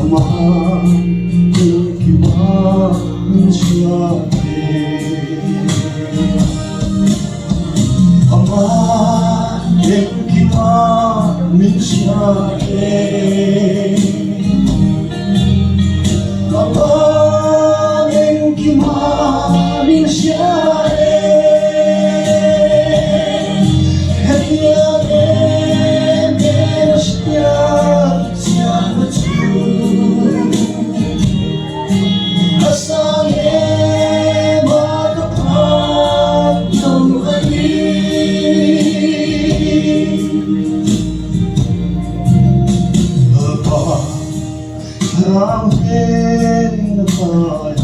Aman manusiae Aman manusiae Aman manusiae Ang hên phải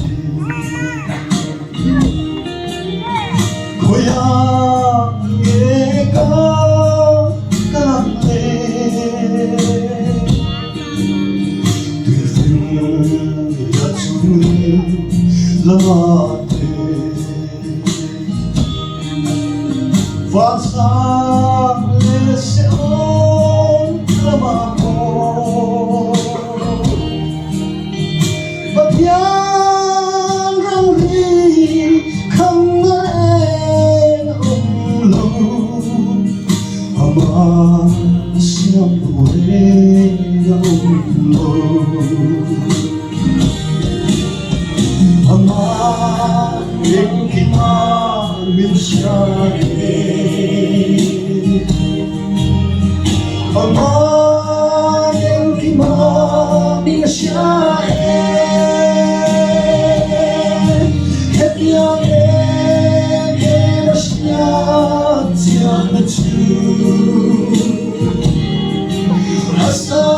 Kuya nghe ca càng lên Từ phim đã chung là thế Và sáng lên sẽ ôn là mà Yang răng ri không em ôm lâu Aman siap boleh ôm lâu Aman yang kita mencari Aman yang kita mencari I saw